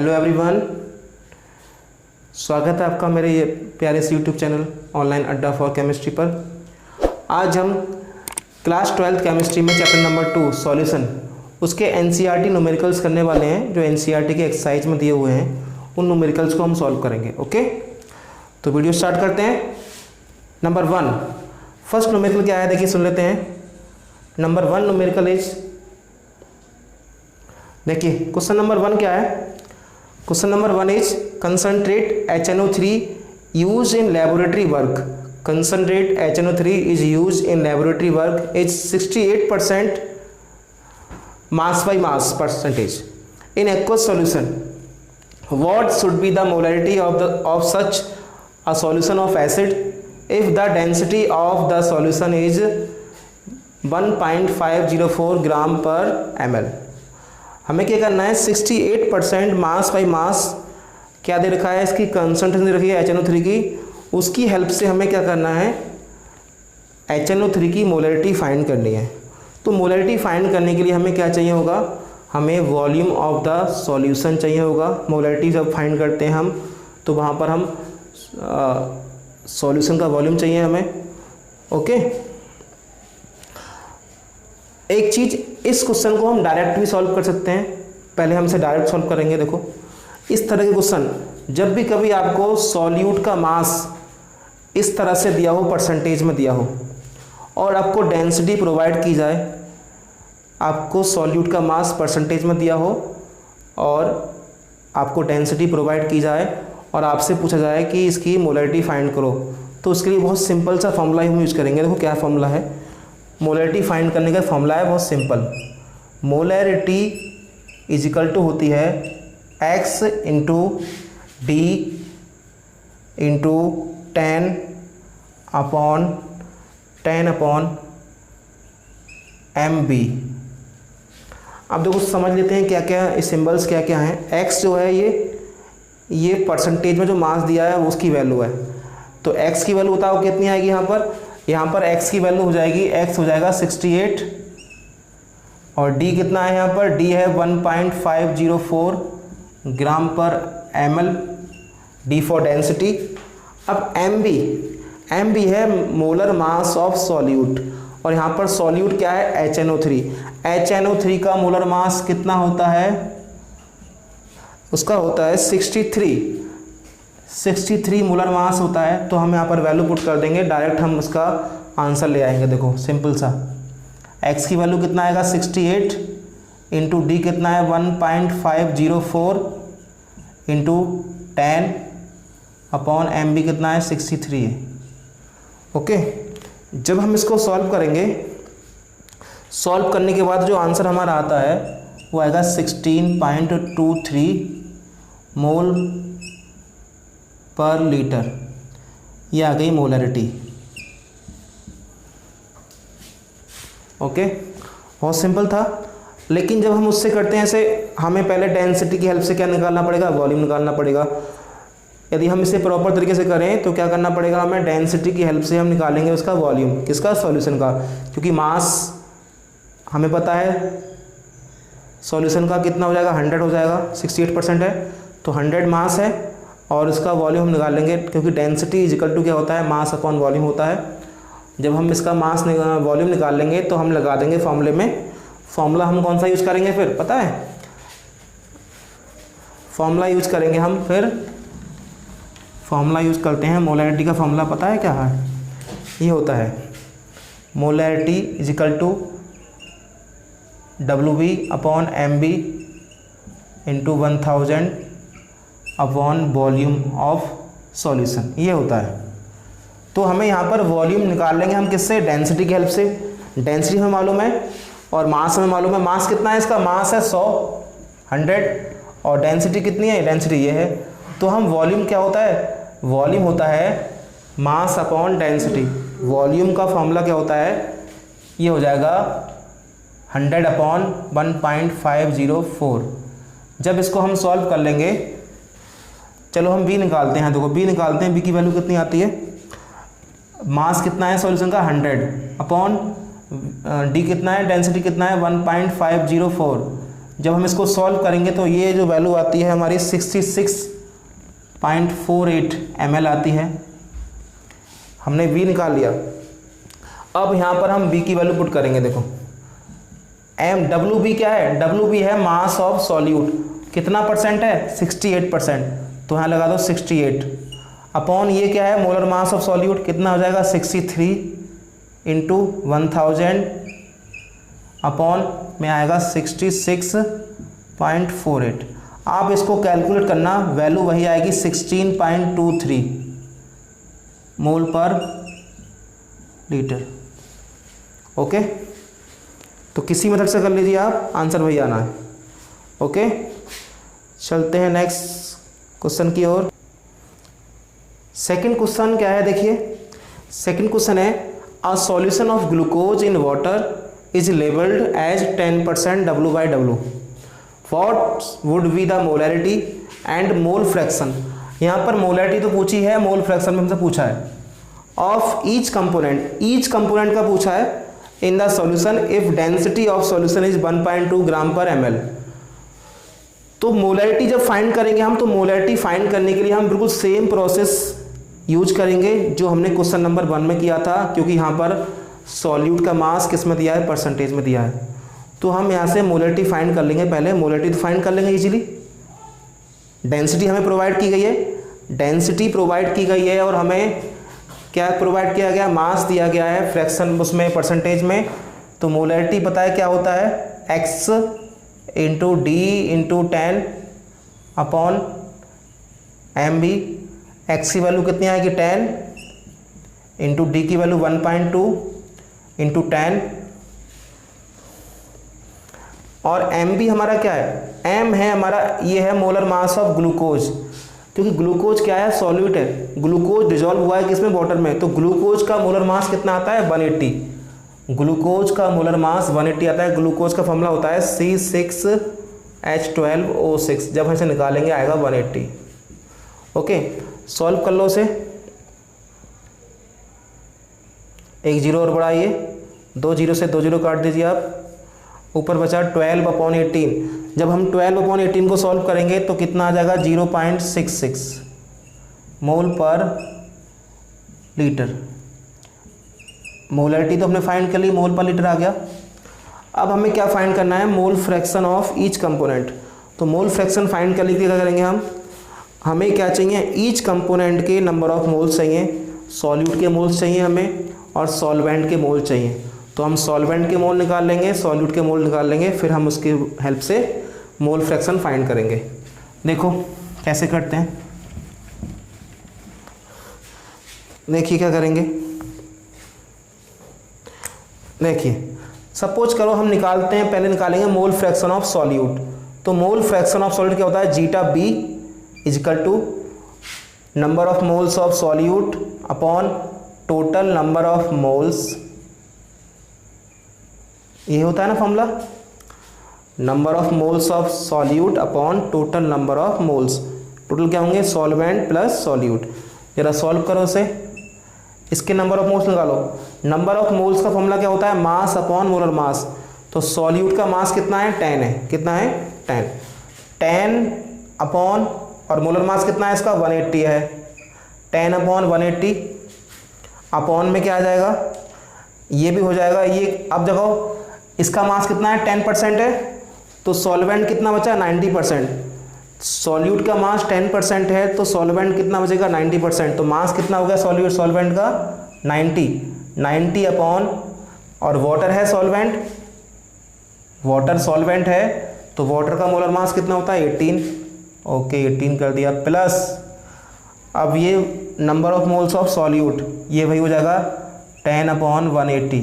Hello everyone, स्वागत है आपका मेरे ये प्यारे से यूट्यूब चैनल ऑनलाइन अड्डा फॉर केमिस्ट्री पर। आज हम क्लास 12th केमिस्ट्री में चैप्टर नंबर 2 सॉल्यूशन उसके एनसीईआरटी न्यूमेरिकल्स करने वाले हैं। जो एनसीईआरटी के एक्सरसाइज में दिए हुए हैं उन न्यूमेरिकल्स को हम सॉल्व करेंगे। ओके, तो वीडियो स्टार्ट करते हैं। नंबर 1 फर्स्ट न्यूमेरिकल क्या है, देखिए सुन लेते हैं। नंबर 1 न्यूमेरिकल इज, देखिए क्वेश्चन नंबर 1 क्या है। Question number 1 is concentrate HNO3 use in laboratory work. Concentrate HNO3 is use in laboratory work is 68% mass by mass percentage in aqueous solution. What should be the molarity of such a solution of acid if the density of the solution is 1.504 ग्राम पर ml। हमें क्या करना है, 68% mass by mass क्या दे रखा है, इसकी concentration दे रखी है HNO3 की। उसकी हेल्प से हमें क्या करना है, HNO3 की मोलरिटी फाइंड करनी है। तो मोलरिटी फाइंड करने के लिए हमें क्या चाहिए होगा, हमें वॉल्यूम ऑफ द सॉल्यूशन चाहिए होगा। मोलरिटी जब फाइंड करते हैं हम तो वहाँ पर हम सॉल्यूशन का वॉल्यूम चाहिए हमें। ओके, एक चीज़, इस क्वेश्चन को हम डायरेक्ट भी सॉल्व कर सकते हैं। पहले हम इसे डायरेक्ट सॉल्व करेंगे। देखो इस तरह के क्वेश्चन जब भी कभी आपको सॉल्यूट का मास इस तरह से दिया हो, परसेंटेज में दिया हो, और आपको डेंसिटी प्रोवाइड की जाए, आपको सॉल्यूट का मास परसेंटेज में दिया हो और आपको डेंसिटी प्रोवाइड की जाए और आपसे पूछा जाए कि इसकी मोलरिटी फाइंड करो, तो उसके लिए बहुत सिंपल सा फॉर्मूला हम यूज करेंगे। देखो क्या फॉर्मूला है, मोलरिटी फाइंड करने का फॉर्मूला है बहुत simple. Molarity is equal to होती है x into D into 10 upon mb। अब देखो समझ लेते हैं क्या क्या इस सिंबल्स क्या क्या हैं। x जो है ये परसेंटेज में जो मास दिया है उसकी वैल्यू है। तो x की वैल्यू बताओ कितनी आएगी यहाँ पर x की वैल्यू हो जाएगी, x हो जाएगा 68 और d कितना है, यहाँ पर d है 1.504 ग्राम पर ml, d फॉर डेंसिटी। अब mb है मोलर मास ऑफ सॉल्यूट, और यहाँ पर सॉल्यूट क्या है, HNO3 का मोलर मास कितना होता है, उसका होता है 63 मोलर मास होता है। तो हम यहाँ पर वैल्यू पुट कर देंगे, डायरेक्ट हम उसका आंसर ले आएंगे। देखो सिंपल सा, x की वैल्यू कितना आएगा 68 इंटू डी कितना है 1.504 इंटू 10 अपॉन mb कितना है 63 है। ओके, जब हम इसको सॉल्व करेंगे, सॉल्व करने के बाद जो आंसर हमारा आता है वो आएगा 16.23 मोल पर लीटर। ये आ गई मोलरिटी। ओके, बहुत सिंपल था। लेकिन जब हम उससे करते हैं ऐसे, हमें पहले डेंसिटी की हेल्प से क्या निकालना पड़ेगा, वॉल्यूम निकालना पड़ेगा। यदि हम इसे प्रॉपर तरीके से करें तो क्या करना पड़ेगा, हमें डेंसिटी की हेल्प से हम निकालेंगे उसका वॉल्यूम, किसका, सॉल्यूशन का। क्योंकि मास हमें पता है सॉल्यूशन का कितना हो जाएगा, 100 हो जाएगा, 68% है तो 100 मास है, और इसका वॉल्यूम हम निकाल लेंगे। क्योंकि डेंसिटी इज इक्वल टू क्या होता है, मास अपॉन वॉल्यूम होता है। जब हम इसका मास वॉल्यूम निकाल लेंगे तो हम लगा देंगे फॉर्मूले में। फॉर्मूला हम कौन सा यूज़ करेंगे फिर पता है, फॉर्मूला यूज़ करेंगे हम, फिर फॉर्मूला यूज़ करते हैं। मोलरिटी का फॉर्मूला पता है क्या है, ये होता है molarity is equal to WB upon MB into 1000 upon volume of solution, ये होता है। तो हमें यहाँ पर वॉल्यूम निकाल लेंगे हम किससे, डेंसिटी की हेल्प से। डेंसिटी हमें मालूम है और मास हमें मालूम है। मास कितना है, इसका मास है 100 और डेंसिटी कितनी है, डेंसिटी ये है। तो हम वॉल्यूम क्या होता है, वॉल्यूम होता है मास अपॉन डेंसिटी। वॉल्यूम का फॉर्मूला क्या होता है, ये हो जाएगा 100 अपॉन 1.504। जब इसको हम सॉल्व कर लेंगे, चलो हम b निकालते हैं। देखो b निकालते हैं, b की वैल्यू कितनी आती है, मास कितना है सॉल्यूशन का 100 अपॉन d कितना है, डेंसिटी कितना है 1.504। जब हम इसको सॉल्व करेंगे तो ये जो वैल्यू आती है हमारी 66.48 ml आती है। हमने V निकाल लिया। अब यहाँ पर हम B की वैल्यू पुट करेंगे। देखो WB क्या है, WB है मास ऑफ सॉल्यूट, कितना परसेंट है 68%, तो यहाँ लगा दो 68 अपॉन ये क्या है मोलर मास ऑफ सॉल्यूट, कितना हो जाएगा 63 इंटू 1000 अपॉन में आएगा 66.48। आप इसको कैलकुलेट करना, वैल्यू वही आएगी 16.23 मोल पर लीटर। ओके, तो किसी मेथड से कर लीजिए आप, आंसर वही आना है। ओके, चलते हैं नेक्स्ट क्वेश्चन की ओर। सेकंड क्वेश्चन क्या है, देखिए सेकंड क्वेश्चन है a solution of glucose in water is labelled as 10% W/W, what would be the molarity and mole fraction. यहाँ पर मोलैरिटी तो पूछी है, मोल फ्रैक्शन में हमसे पूछा है। ऑफ ईच कंपोनेंट का पूछा है in the solution if density of solution is 1.2 ग्राम पर ml। तो मोलैरिटी जब फाइंड करेंगे हम, तो मोलैरिटी फाइंड करने के लिए हम बिल्कुल सेम प्रोसेस यूज करेंगे जो हमने क्वेश्चन नंबर 1 में किया था, क्योंकि यहाँ पर सॉल्यूट का मास किस में दिया है, परसेंटेज में दिया है। तो हम यहाँ से मोलैरिटी फाइंड कर लेंगे। पहले मोलैरिटी तो फाइंड कर लेंगे इजीली। डेंसिटी हमें प्रोवाइड की गई है, डेंसिटी प्रोवाइड की गई है और हमें क्या प्रोवाइड किया गया, मास दिया गया है फ्रैक्शन उसमें परसेंटेज में। तो मोलैरिटी पता है क्या होता है, x into D into 10 upon mb। x की वैल्यू कितनी आएगी 10 इंटू डी की वैल्यू 1.2 इंटू 10 और mb हमारा क्या है, m है हमारा, ये है मोलर मास ऑफ ग्लूकोज, क्योंकि ग्लूकोज क्या है, सॉल्यूट है। ग्लूकोज डिजोल्व हुआ है किसमें, वाटर में। तो ग्लूकोज का मोलर मास कितना आता है 180, ग्लूकोज का मोलर मास 180 आता है। ग्लूकोज का फॉर्मूला होता है C6H12O6, जब हम इसे निकालेंगे आएगा 180। ओके, सॉल्व कर लो उसे, एक जीरो और बढ़ाइए, 2 जीरो से 2 जीरो काट दीजिए आप, ऊपर बचा 12/18। जब हम 12/18 को सॉल्व करेंगे तो कितना आ जाएगा 0.66 मोल पर लीटर। मोलैरिटी तो हमने फाइंड कर ली, मोल पर लीटर आ गया। अब हमें क्या फाइंड करना है, मोल फ्रैक्शन ऑफ ईच कंपोनेंट। तो मोल फ्रैक्शन फाइंड कर लीजिए, क्या करेंगे हमें क्या चाहिए, ईच कंपोनेंट के नंबर ऑफ मोल्स चाहिए, सॉल्यूट के मोल्स चाहिए हमें और सॉल्वेंट के मोल चाहिए। तो हम सॉल्वेंट के मोल निकाल लेंगे, सॉल्यूट के मोल निकाल लेंगे, फिर हम उसकी हेल्प से मोल फ्रैक्शन फाइंड करेंगे। देखो कैसे करते हैं, देखिए क्या करेंगे। देखिए सपोज करो हम निकालते हैं, पहले निकालेंगे मोल फ्रैक्शन ऑफ सॉल्यूट। तो मोल फ्रैक्शन ऑफ सॉल्यूट क्या होता है, zeta B is equal to number of moles of solute upon total number of moles. ये होता है ना formula, number of moles of solute upon total number of moles. Total क्या होंगे, सॉल्वेंट प्लस सॉल्यूट। जरा सॉल्व करो इसे, इसके नंबर ऑफ मोल्स निकालो। नंबर ऑफ मोल्स का फॉर्मूला क्या होता है, मास अपॉन मोलर मास। तो सॉल्यूट का मास कितना है 10 है, कितना है 10 अपॉन, और मोलर मास कितना है इसका 180 है, 10 अपॉन 180 अपॉन में क्या आ जाएगा, ये भी हो जाएगा ये। अब देखो इसका मास कितना है 10% है, तो सॉल्वेंट कितना बचा 90%। सॉल्यूट का मास 10% है तो सॉल्वेंट कितना बचेगा 90%। तो मास कितना हो गया सॉल्वेंट का 90 अपॉन, और वाटर है सॉल्वेंट, वाटर सॉल्वेंट है तो वाटर का मोलर मास कितना होता है 18। ओके 18 कर दिया, प्लस अब ये number of moles of solute, ये वही हो जाएगा 10 अपॉन 180।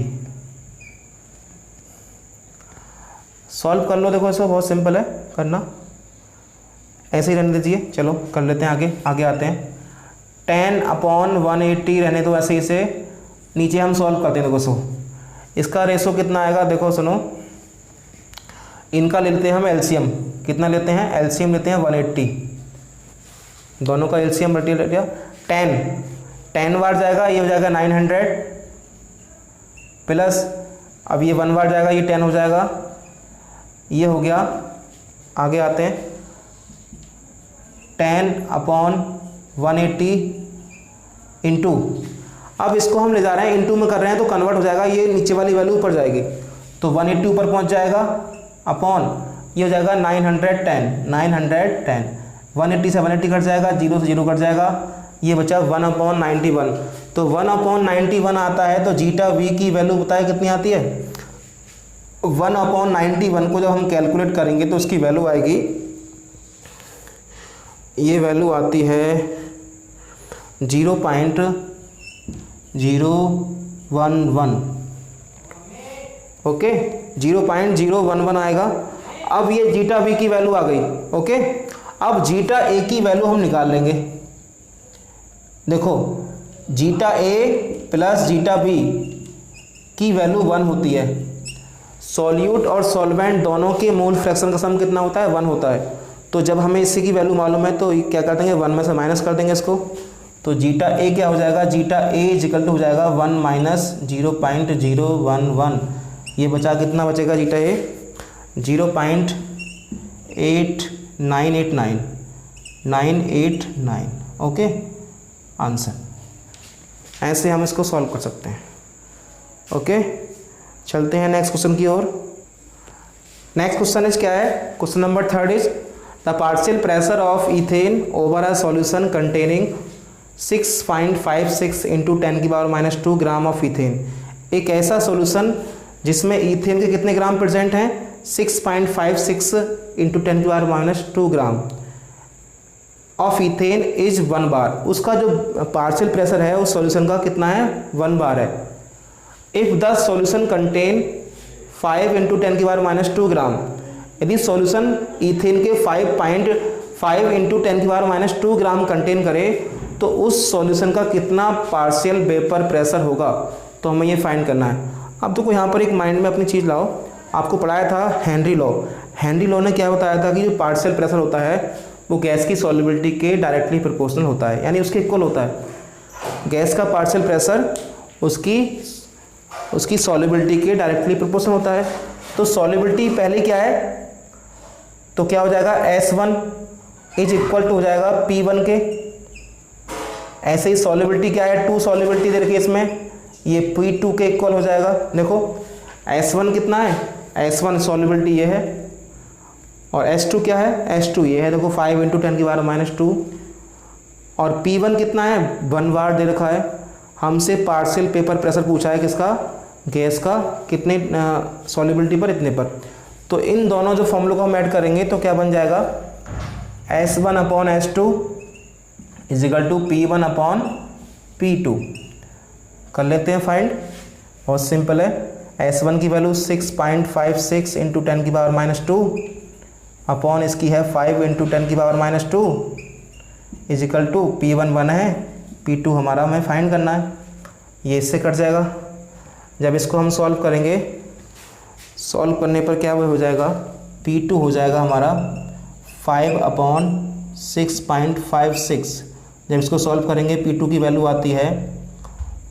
सॉल्व कर लो, देखो इसको बहुत सिंपल है करना, ऐसे ही रहने दीजिए। चलो कर लेते हैं, आगे आते हैं। 10 अपॉन 180 रहने दो ऐसे ही, से नीचे हम सॉल्व करते हैं। देखो सो इसका रेशो कितना आएगा, देखो सुनो, इनका ले लेते हैं हम एलसीएम, कितना लेते हैं एलसीएम लेते हैं 180, दोनों का एलसीएम रख लिया 10 बार जाएगा, ये हो जाएगा 900 प्लस अब ये 1 बार जाएगा, ये 10 हो जाएगा, ये हो गया आगे आते हैं 10/180 इंटू, अब इसको हम ले जा रहे हैं इंटू में कर रहे हैं तो कन्वर्ट हो जाएगा, ये नीचे वाली वैल्यू ऊपर जाएगी तो 180 ऊपर पहुंच जाएगा अपॉन ये हो जाएगा 910 180 से 180 कट जाएगा, 0 से 0 कट जाएगा, ये बचा 1/91। तो 1/91 आता है तो जीटा वी की वैल्यू बताए कितनी आती है। 1/91 को जब हम कैलकुलेट करेंगे तो उसकी वैल्यू आएगी, ये वैल्यू आती है 0.011। ओके 0.011 आएगा। अब ये जीटा वी की वैल्यू आ गई। ओके अब जीटा ए की वैल्यू हम निकाल लेंगे। देखो जीटा ए प्लस जीटा बी की वैल्यू 1 होती है। सॉल्यूट और सॉल्वेंट दोनों के मोल फ्रैक्शन का सम कितना होता है 1 होता है। तो जब हमें इसी की वैल्यू मालूम है तो क्या कर देंगे 1 में से माइनस कर देंगे इसको। तो जीटा ए क्या हो जाएगा, जीटा ए इक्वल टू हो जाएगा 1 माइनस 0.011। ये बचा कितना बचेगा जीटा ए 0.8989। ओके आंसर, ऐसे हम इसको सॉल्व कर सकते हैं। ओके चलते हैं नेक्स्ट क्वेश्चन की ओर। नेक्स्ट क्वेश्चन इज क्या है, question number 3 is the partial pressure of ethane over a solution containing 6.56 into 10⁻² gram of ethane. एक ऐसा सॉल्यूशन जिसमें इथेन के कितने ग्राम प्रेजेंट हैं 6.56 into 10⁻² gram of ethane is 1 बार। उसका जो पार्शियल प्रेशर है उस सॉल्यूशन का कितना है 1 बार है। If the solution contain 5 into 10⁻² ग्राम, यदि सॉल्यूशन इथेन के 5.5 इंटू 10⁻² ग्राम कंटेन करे तो उस सॉल्यूशन का कितना पार्शियल वेपर प्रेशर होगा, तो हमें ये फाइंड करना है। अब देखो यहाँ पर एक माइंड में अपनी चीज़ लाओ, आपको पढ़ाया था हेनरी लॉ। हेनरी लॉ ने क्या बताया था कि जो पार्शियल प्रेशर होता है वो गैस की सॉल्युबिलिटी के डायरेक्टली प्रोपोर्शनल होता है, यानी उसके इक्वल होता है। गैस का पार्शियल प्रेशर उसकी सॉल्युबिलिटी के डायरेक्टली प्रोपोर्शनल होता है। तो सॉल्युबिलिटी पहले क्या है, तो क्या हो जाएगा S1 इज इक्वल टू हो जाएगा P1 के। ऐसे ही सॉल्युबिलिटी क्या है 2 सॉल्युबिलिटी दे रखी है इसमें, ये P2 के इक्वल हो जाएगा। देखो S1 कितना है, S1 सॉल्युबिलिटी ये है और S2 क्या है, S2 ये है। देखो 5 इंटू 10⁻²। और P1 कितना है 1 बार दे रखा है। हमसे पार्शियल पेपर प्रेशर पूछा है किसका, गैस का, कितने सॉल्युबिलिटी पर, इतने पर। तो इन दोनों जो फॉर्मूलों को हम ऐड करेंगे तो क्या बन जाएगा S1/S2 is equal to P1/P2। कर लेते हैं फाइंड, बहुत सिंपल है। S1 की वैल्यू 6.56 इंटू 10⁻² अपॉन इसकी है 5 into 10⁻² is equal to P1 1 है, P2 हमारा हमें फाइंड करना है। ये इससे कट जाएगा। जब इसको हम सॉल्व करेंगे, सॉल्व करने पर क्या हो जाएगा, P2 हो जाएगा हमारा 5/6.56। जब इसको सॉल्व करेंगे P2 की वैल्यू आती है,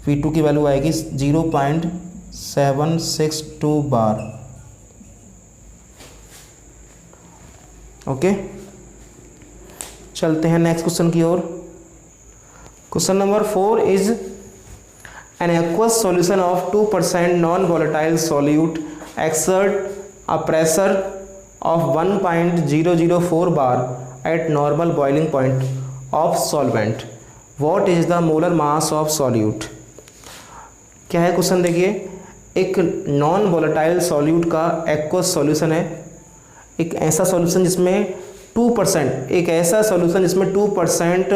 P2 की वैल्यू आएगी 0.762 बार। ओके चलते हैं नेक्स्ट क्वेश्चन की ओर। Question number 4 is an aqueous solution of 2% non volatile solute exert a pressure of 1.004 bar at normal boiling point of solvent. What is the molar mass of solute. क्या है question, देखिए एक non volatile solute का aqueous solution है, एक ऐसा solution जिसमें 2%, एक ऐसा सॉल्यूशन जिसमें 2%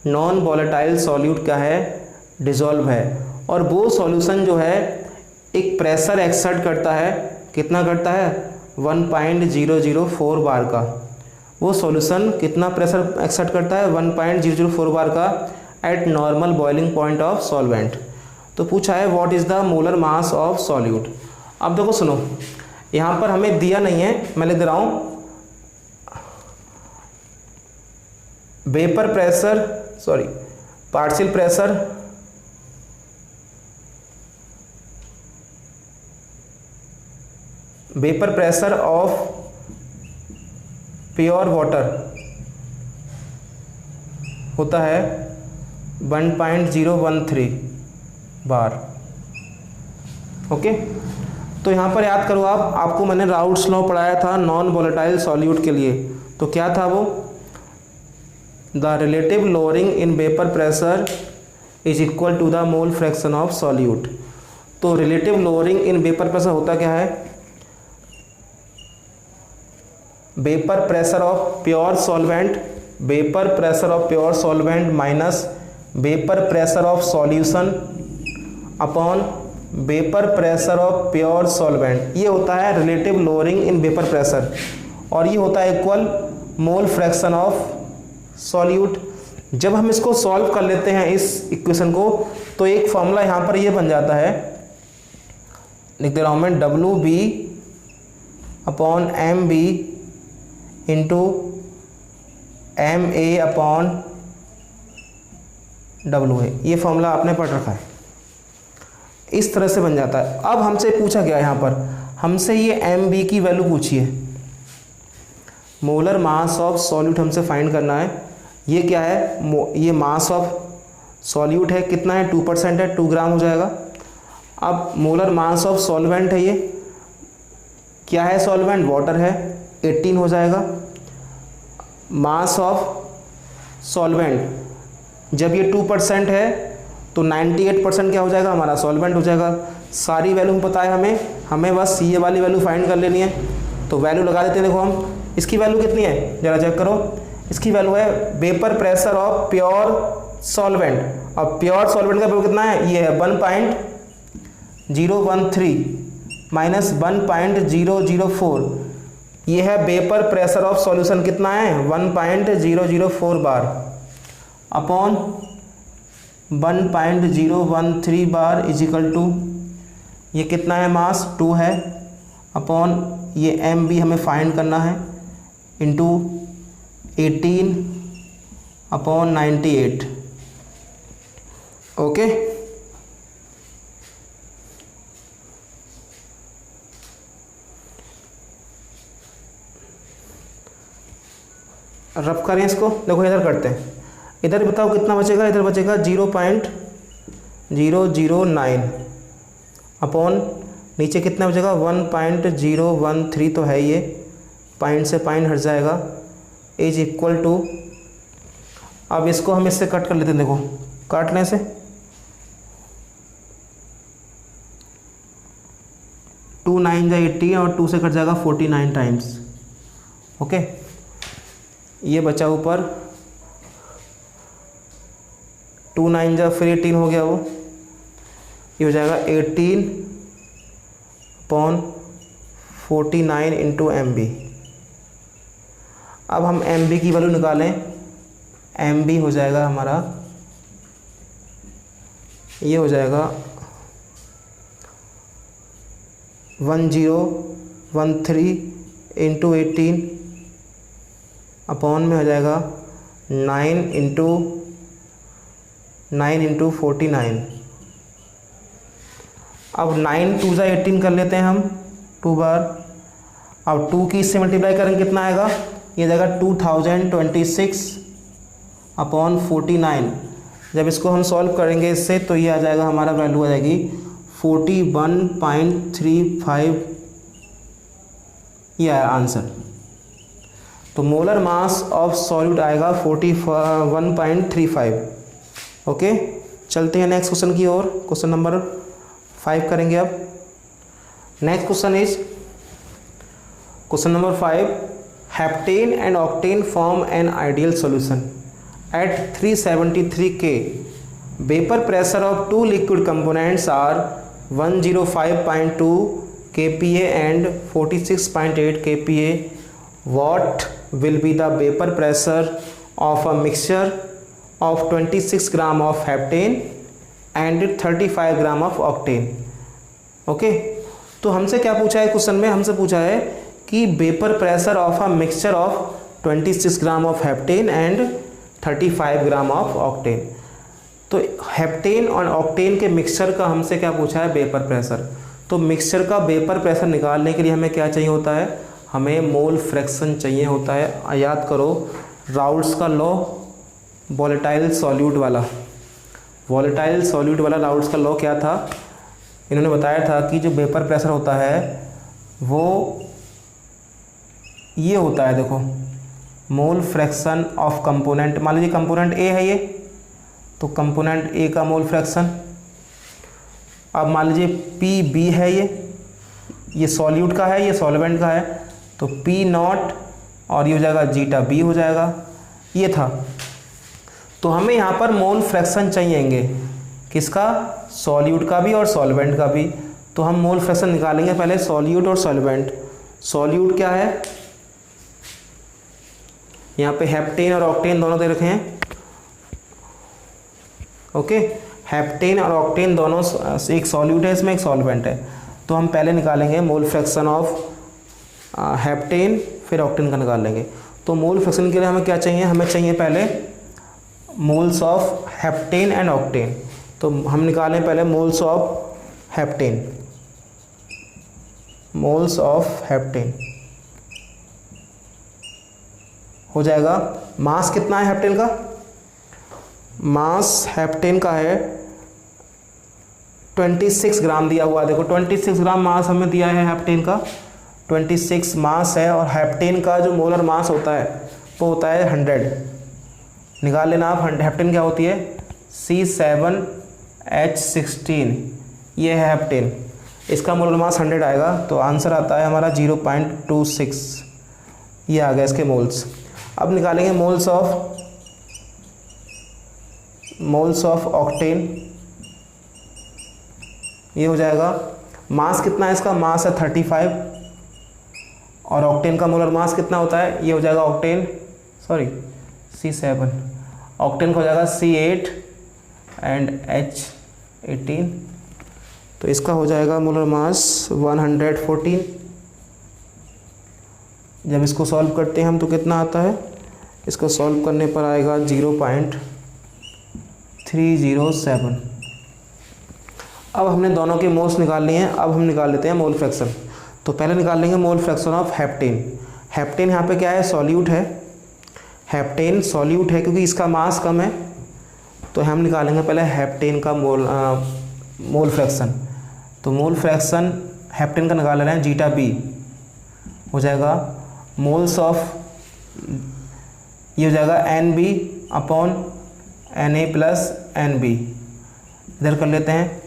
नॉन वोलेटाइल सॉल्यूट क्या है, डिजॉल्व है। और वो सॉल्यूशन जो है एक प्रेशर एक्सर्ट करता है, कितना करता है 1.004 बार का। वो सॉल्यूशन कितना प्रेशर एक्सर्ट करता है 1.004 बार का eight normal boiling point of solvent. तो पूछा है what is the molar mass of solute. अब देखो सुनो, यहाँ पर हमें दिया नहीं है, मैं लिख दे रहा हूँ vapour pressure, sorry partial pressure vapour pressure of pure water होता है 1.013 बार। ओके, तो यहाँ पर याद करो आपको मैंने राउल्ट्स लॉ पढ़ाया था नॉन वोलेटाइल सॉल्यूट के लिए। तो क्या था वो, the relative lowering in vapour pressure is equal to the mole fraction of solute. तो relative lowering in vapour pressure होता क्या है, vapour pressure of pure solvent, vapour pressure of pure solvent minus vapour pressure of solution upon vapour pressure of pure solvent. ये होता है relative lowering in vapour pressure, और ये होता है equal mole fraction of solute. जब हम इसको सॉल्व कर लेते हैं इस इक्वेशन को, तो एक फॉर्मूला यहाँ पर ये बन जाता है, लिख दे रहा हूँ मैं, WB upon MB into MA upon WA। ये फॉर्मूला आपने पढ़ रखा है, इस तरह से बन जाता है। अब हमसे पूछा गया यहाँ पर, हमसे ये MB की वैल्यू पूछी है, मोलर मास ऑफ सॉल्यूट हमसे फाइंड करना है। ये क्या है, ये मास ऑफ सॉल्यूट है, कितना है 2% है, 2 ग्राम हो जाएगा। अब मोलर मास ऑफ सॉल्वेंट है, ये क्या है, सॉल्वेंट वाटर है, 18 हो जाएगा। मास ऑफ सॉल्वेंट जब ये 2% है तो 98% क्या हो जाएगा, हमारा सॉल्वेंट हो जाएगा। सारी वैल्यू पता है हमें बस ये वाली वैल्यू फाइंड कर लेनी है। तो वैल्यू लगा देते हैं, देखो हम, इसकी वैल्यू कितनी है जरा चेक करो। इसकी वैल्यू है vapour pressure of pure solvent, और प्योर सॉल्वेंट का वैल्यू कितना है, ये है 1.013 माइनस 1.004। ये है वेपर प्रेशर ऑफ सॉल्यूशन, कितना है 1.004 bar upon 1.013 bar is equal to, ये कितना है मास 2 है, अपॉन ये MB हमें फाइंड करना है, इंटू 18 अपॉन 98। ओके, रफ करें इसको, देखो इधर करते हैं, इधर बताओ कितना बचेगा, इधर बचेगा 0.009 अपॉन नीचे कितना बचेगा 1.013, तो है ये, पॉइंट से पॉइंट हट जाएगा, इज इक्वल टू, अब इसको हम इससे कट कर लेते हैं, देखो काटने से 2 9 जा 18 और 2 से कट जाएगा 49 टाइम्स। ओके, ये बचा ऊपर 2 9 जा फिर 18 हो गया, वो ये हो जाएगा 18 अपॉन 49 इंटू MB। अब हम MB की वैल्यू निकालें, MB हो जाएगा हमारा, ये हो जाएगा 1013 इंटू 18 अपॉन में हो जाएगा 9 इंटू 49। अब 9 2 जा 18 कर लेते हैं हम 2 बार। अब 2 की इससे मल्टीप्लाई करेंगे कितना आएगा, ये जाएगा 2026 अपॉन 49। जब इसको हम सॉल्व करेंगे इससे, तो ये आ जाएगा, हमारा वैल्यू आ जाएगी 41.35, ये आया आंसर। तो मोलर मास ऑफ सॉल्यूट आएगा 41.35। ओके, चलते हैं नेक्स्ट क्वेश्चन की ओर, क्वेश्चन नंबर 5 करेंगे अब। Next question is question number 5, heptane and octane form an ideal solution at 373 K। Vapour pressure of 2 liquid components are 105.2 kPa and 46.8 kPa. What will be the vapor pressure of a mixture of 26 gram of heptane and 35 gram of octane? Okay, तो हमसे क्या पूछा है question में, हमसे पूछा है कि vapour pressure of a mixture of 26 gram of heptane and 35 gram of octane. तो हेप्टेन और ऑक्टेन के मिक्सचर का हमसे क्या पूछा है, वेपर प्रेशर। तो मिक्सचर का वेपर प्रेशर निकालने के लिए हमें क्या चाहिए होता है, हमें मोल फ्रैक्शन चाहिए होता है। याद करो राउल्ट्स का लॉ, वॉलेटाइल सॉल्यूट वाला राउल्ट्स का लॉ क्या था? इन्होंने बताया था कि जो वेपर प्रेशर होता है वो ये होता है, देखो, मोल फ्रैक्शन ऑफ कंपोनेंट। मान लीजिए कंपोनेंट ए है ये, तो कंपोनेंट ए का मोल फ्रैक्शन। अब मान लीजिए पी बी है, ये सॉल्यूट का है, ये सॉल्वेंट का है, तो पी नॉट और ये हो जाएगा जीटा बी हो जाएगा। ये था, तो हमें यहाँ पर मोल फ्रैक्शन चाहिएंगे, किसका? सॉल्यूट का भी और सॉल्वेंट का भी। तो हम मोल फ्रैक्शन निकालेंगे पहले सॉल्यूट और सॉल्वेंट। सॉल्यूट क्या है? यहाँ पे हेप्टेन और ऑक्टेन दोनों दे रखे हैं। ओके, हेप्टेन और ऑक्टेन दोनों, एक सॉल्यूट है इसमें, एक सॉल्वेंट है। तो हम पहले निकालेंगे मोल फ्रैक्शन ऑफ हेप्टेन, फिर ऑक्टेन का निकाल लेंगे। तो मोल फ्रैक्शन के लिए हमें क्या चाहिए? हमें चाहिए पहले moles of heptane and octane. तो हम निकालें पहले moles of heptane. Moles of heptane हो जाएगा, मास कितना है हेप्टेन का? मास हेप्टेन का है 26 ग्राम दिया हुआ है। देखो 26 ग्राम मास हमें दिया है हेप्टेन का, 26 मास है। और हेप्टेन का जो मोलर मास होता है वो होता है 100। निकाल लेना आप, हेप्टेन क्या होती है? C7H16, ये है हेप्टेन। इसका मोलर मास 100 आएगा, तो आंसर आता है हमारा 0.26। ये आ गया इसके मोल्स। अब निकालेंगे मोल्स ऑफ ऑक्टेन। ये हो जाएगा, मास कितना है इसका? मास है 35, और ऑक्टेन का मोलर मास कितना होता है? ये हो जाएगा C7, ऑक्टेन का हो जाएगा C8 एंड H18। तो इसका हो जाएगा मोलर मास 114। जब इसको सॉल्व करते हैं हम तो कितना आता है? इसको सॉल्व करने पर आएगा 0.307। अब हमने दोनों के मोल्स निकाल लिए हैं। अब हम निकाल लेते हैं मोल फ्रैक्शन। तो पहले निकाल लेंगे मोल फ्रैक्शन ऑफ हेप्टेन। हेप्टेन यहाँ पे क्या है? सॉल्यूट है। हेप्टेन सॉल्यूट है क्योंकि इसका मास कम है, तो हम निकालेंगे पहले हेप्टेन का मोल फ्रैक्शन। तो मोल फ्रैक्शन हेप्टेन का निकाल रहे हैं, जीटा बी हो जाएगा मोल्स ऑफ, ये हो जाएगा NB upon Na plus NB। इधर कर लेते हैं,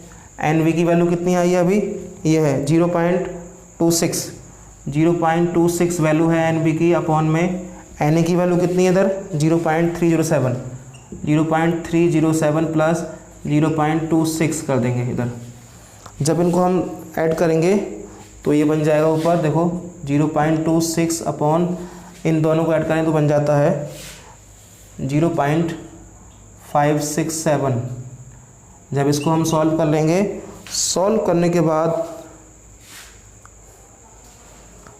NB की वैल्यू कितनी आई है अभी? ये है 0.26 वैल्यू है NB की, अपॉन में Na की वैल्यू कितनी है इधर? 0.307 प्लस 0.26 कर देंगे इधर। जब इनको हम ऐड करेंगे तो ये बन जाएगा ऊपर, देखो 0.26 अपॉन, इन दोनों को ऐड करें तो बन जाता है 0.567। जब इसको हम सॉल्व कर लेंगे, सॉल्व करने के बाद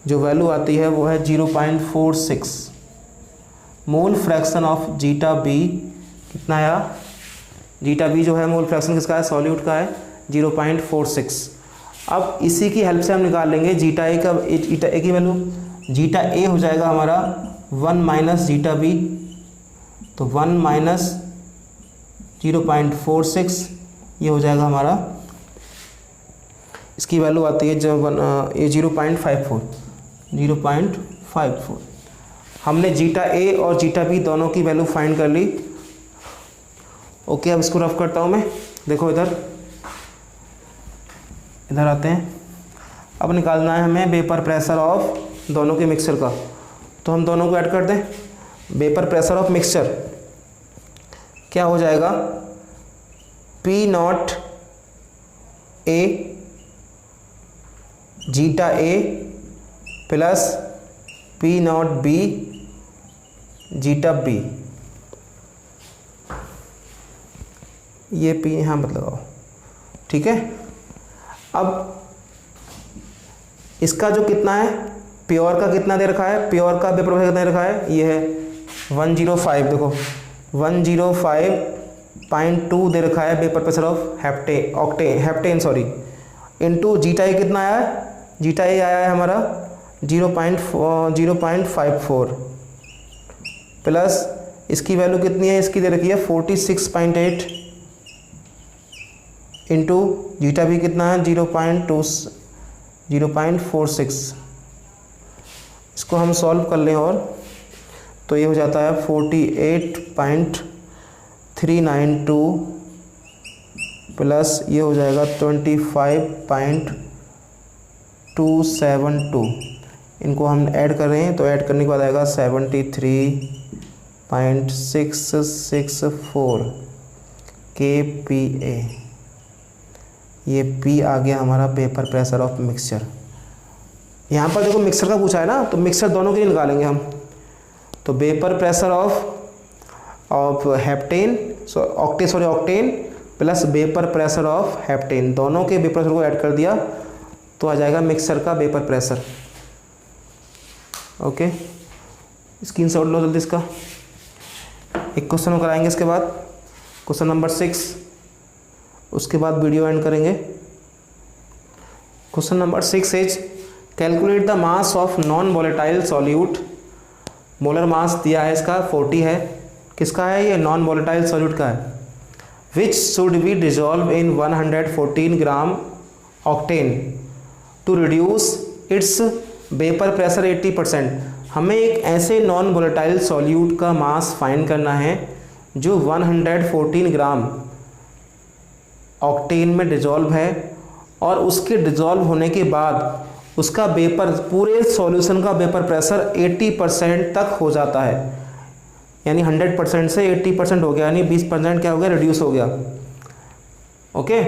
जो वैल्यू आती है वो है 0.46। Mole fraction of zeta B कितना आया? जीटा बी जो है मोल फ्रैक्शन किसका है? सॉल्यूट का है, 0.46। अब इसी की हेल्प से हम निकाल लेंगे जीटा ए का, जीटा ए की वैल्यू। जीटा ए हो जाएगा हमारा 1 माइनस जीटा बी, तो 1 माइनस 0.46, ये हो जाएगा हमारा, इसकी वैल्यू आती है जब ये 0.54। हमने जीटा ए और जीटा बी दोनों की वैल्यू फाइंड कर ली। ओके, अब इसको रफ करता हूँ मैं। देखो इधर आते हैं। अब निकालना है हमें वेपर प्रेशर ऑफ दोनों के मिक्सचर का, तो हम दोनों को ऐड कर दें। वेपर प्रेशर ऑफ मिक्सचर क्या हो जाएगा? P not A zeta A plus P not B zeta B। ये P यहाँ मत लगाओ, ठीक है। अब इसका जो कितना है, प्योर का कितना दे रखा है? प्योर का वेपर प्रेशर कितना दे रखा है? ये है 105। देखो 105.2 दे रखा है vapour pressure of heptane into zeta A कितना आया है? जीटा ए आया है हमारा 0.54 प्लस इसकी वैल्यू कितनी है, इसकी दे रखी है 46.8 इंटू जीटा भी कितना है 0.46। इसको हम सॉल्व कर लें और तो ये हो जाता है 48.392 प्लस ये हो जाएगा 25.272। इनको हम ऐड कर रहे हैं तो ऐड करने के बाद आएगा 73.664 kPa। ये P आ गया हमारा वेपर प्रेशर ऑफ मिक्सचर। यहाँ पर देखो मिक्सर का पूछा है ना, तो मिक्सर दोनों के लिए निकालेंगे हम। तो vapour pressure of heptane octane plus vapour pressure of heptane, दोनों के वेपर प्रेशर को ऐड कर दिया तो आ जाएगा मिक्सर का वेपर प्रेशर। ओके, स्क्रीनशॉट लो जल्दी इसका। एक क्वेश्चन हम कराएंगे इसके बाद, क्वेश्चन नंबर 6, उसके बाद वीडियो एंड करेंगे। Question number 6 is calculate the mass of non volatile solute. Molar mass दिया है इसका 40 है। किसका है ये, नॉन वॉलेटाइल सॉल्यूट का है। Which should be dissolve in 114 gram octane to reduce its vapour pressure 80%। हमें एक ऐसे नॉन वॉलेटाइल सॉल्यूट का मास फाइंड करना है जो 114 ग्राम ऑक्टेन में डिजॉल्व है और उसके डिजॉल्व होने के बाद उसका वेपर, पूरे सॉल्यूशन का वेपर प्रेशर 80% तक हो जाता है। यानी 100% से 80% हो गया, यानी 20% क्या हो गया, रिड्यूस हो गया। ओके,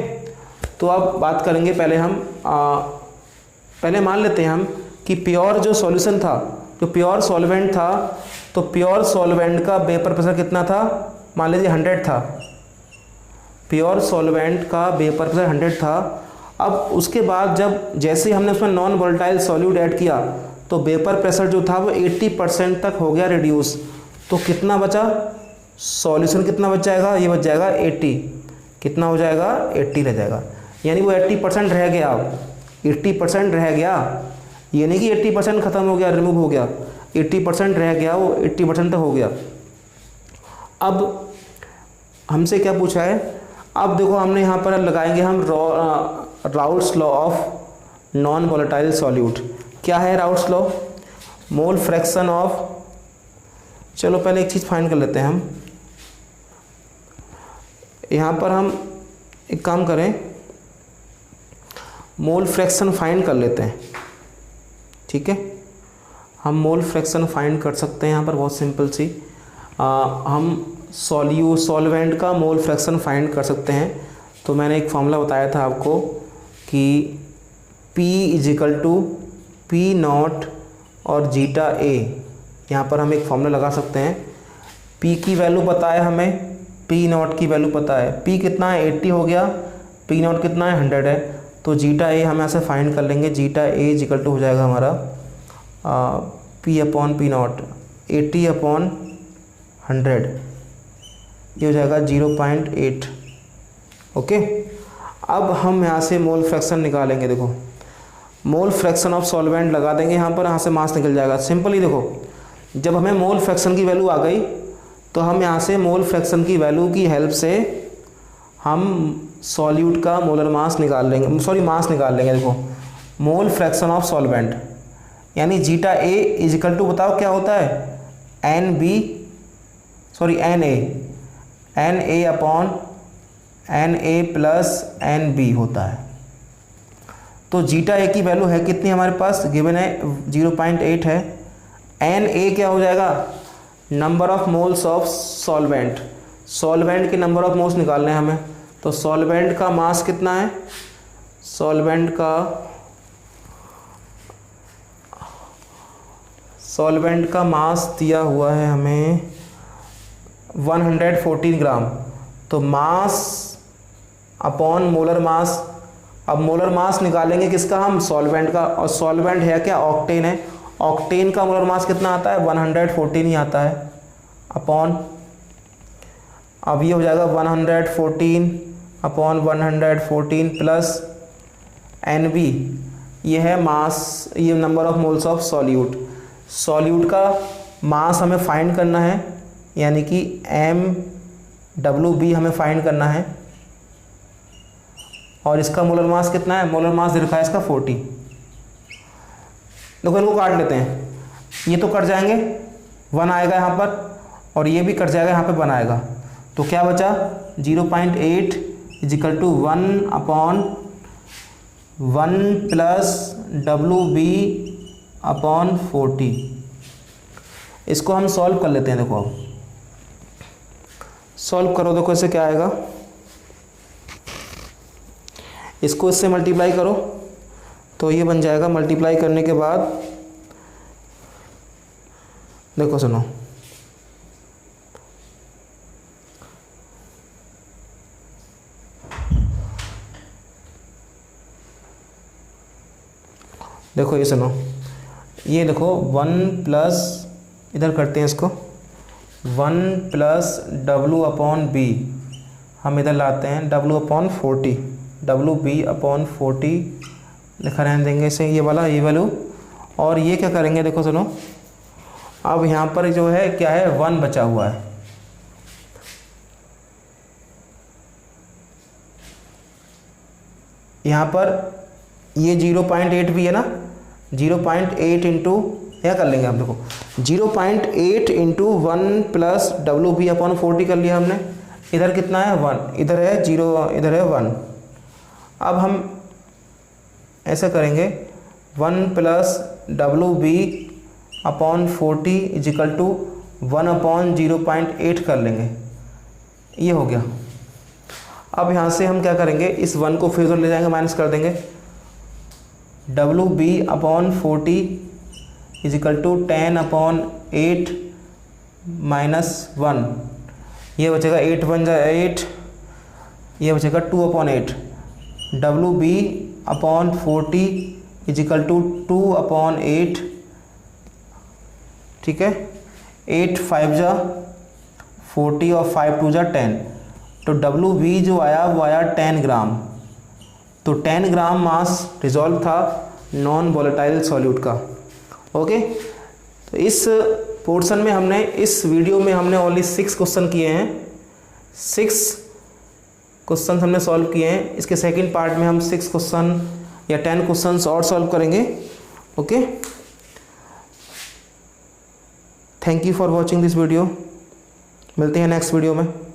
तो अब बात करेंगे पहले हम पहले मान लेते हैं हम कि प्योर जो सॉल्यूशन था, जो प्योर सॉल्वेंट था, तो प्योर सॉल्वेंट का वेपर प्रेशर कितना था, मान लीजिए 100 था। प्योर सॉल्वेंट का वेपर प्रेशर 100 था। अब उसके बाद जब जैसे हमने उसमें नॉन वोलेटाइल सॉल्यूट ऐड किया तो वेपर प्रेशर जो था वो 80% तक हो गया रिड्यूस। तो कितना बचा, सॉल्यूशन कितना बच जाएगा, ये बच जाएगा 80। कितना हो जाएगा, 80 रह जाएगा। यानी वो 80% रह गया, 80% रह गया, ये नहीं कि 80% ख़त्म हो गया, रिमूव हो गया, 80% रह गया, वो 80% तक हो गया। अब हमसे क्या पूछा है, अब देखो हमने यहाँ पर लगाएंगे हम Raoult's law of non volatile solute. क्या है Raoult's law, mole fraction of, चलो पहले एक चीज़ फाइंड कर लेते हैं हम। यहाँ पर हम एक काम करें, मोल फ्रैक्शन फाइंड कर लेते हैं। ठीक है, हम मोल फ्रैक्शन फाइंड कर सकते हैं यहाँ पर, बहुत सिंपल सी। हम सॉल्वेंट का मोल फ्रैक्शन फाइंड कर सकते हैं। तो मैंने एक फॉर्मूला बताया था आपको कि P = P0 और जीटा A। यहाँ पर हम एक फॉर्मूला लगा सकते हैं। P की वैल्यू पता है हमें, P0 की वैल्यू पता है। P कितना है, 80 हो गया, P0 कितना है, 100 है। तो जीटा A हम ऐसे फाइंड कर लेंगे। जीटा A = हो जाएगा हमारा P/P0, 80/100, ये हो जाएगा 0.8। ओके, अब हम यहाँ से मोल फ्रैक्शन निकालेंगे। देखो मोल फ्रैक्शन ऑफ सॉल्वेंट लगा देंगे यहाँ पर, यहाँ से मास निकल जाएगा। सिंपली देखो, जब हमें मोल फ्रैक्शन की वैल्यू आ गई तो हम यहाँ से मोल फ्रैक्शन की वैल्यू की हेल्प से हम सॉल्यूट का मोलर मास निकाल लेंगे, मास निकाल लेंगे। देखो मोल फ्रैक्शन ऑफ सॉल्वेंट यानी जीटा A = बताओ क्या होता है, NA + NB होता है। तो जीटा A की वैल्यू है कितनी हमारे पास, गिवन है 0.8 है। NA क्या हो जाएगा, number of moles of solvent, solvent के नंबर ऑफ मोल्स निकालने हैं हमें। तो सॉल्वेंट का मास कितना है, सॉल्वेंट का मास दिया हुआ है हमें 114 ग्राम। तो मास अपॉन मोलर मास, अब मोलर मास निकालेंगे किसका हम, सॉल्वेंट का। और सॉल्वेंट है क्या, ऑक्टेन है। ऑक्टेन का मोलर मास कितना आता है, 114 ही आता है, अपॉन, अब ये हो जाएगा 114/114 प्लस NB। ये है मास, ये number of moles of solute. Solute का मास हमें फाइंड करना है, यानी कि MWB हमें फाइंड करना है। और इसका मोलर मास कितना है? मोलर मास दे रखा है इसका 40। देखो इनको काट लेते हैं, ये तो कट जाएंगे, 1 आएगा यहाँ पर, और ये भी कट जाएगा, यहाँ पे 1 आएगा। तो क्या बचा? 0.8 is equal to 1/1 plus WB upon 40। इसको हम सॉल्व कर लेते हैं। देखो अब सॉल्व करो, देखो इससे क्या आएगा, इसको इससे मल्टीप्लाई करो तो ये बन जाएगा। मल्टीप्लाई करने के बाद देखो सुनो, देखो ये सुनो, ये देखो 1 प्लस, इधर करते हैं इसको, 1 प्लस W अपॉन B, हम इधर लाते हैं W अपॉन 40, WB अपॉन 40 लिखा रहने देंगे इसे, ये वाला, ये वैल्यू। और ये क्या करेंगे, देखो सुनो, अब यहाँ पर जो है क्या है, 1 बचा हुआ है। यहाँ पर ये 0.8 भी है ना, 0.8 इंटू, क्या कर लेंगे हम, देखो 0.8 इंटू 1 प्लस WB अपॉन 40 कर लिया हमने। इधर कितना है? 1, इधर है 0, इधर है 1। अब हम ऐसा करेंगे, 1 plus WB upon 40 is equal to 1 upon 0.8 कर लेंगे, ये हो गया। अब यहाँ से हम क्या करेंगे, इस 1 को फिर उधर ले जाएंगे, माइनस कर देंगे। WB upon 40 is equal to 10 upon 8 minus 1, ये बचेगा 8 बन जाए 8, ये बचेगा 2 upon 8। WB upon 40 is equal to 2 upon 8, ठीक है। 8 5 जा 40 और 5 2 जा 10, तो WB जो आया वो आया 10 ग्राम। तो 10 ग्राम मास रिजॉल्व था नॉन वोलेटाइल सॉल्यूट का। ओके, तो इस पोर्शन में हमने, इस वीडियो में हमने ओनली 6 क्वेश्चन किए हैं, 6 क्वेश्चन हमने सॉल्व किए हैं। इसके सेकंड पार्ट में हम 6 क्वेश्चन या 10 क्वेश्चंस और सॉल्व करेंगे। Okay, thank you for watching this video, मिलते हैं नेक्स्ट वीडियो में।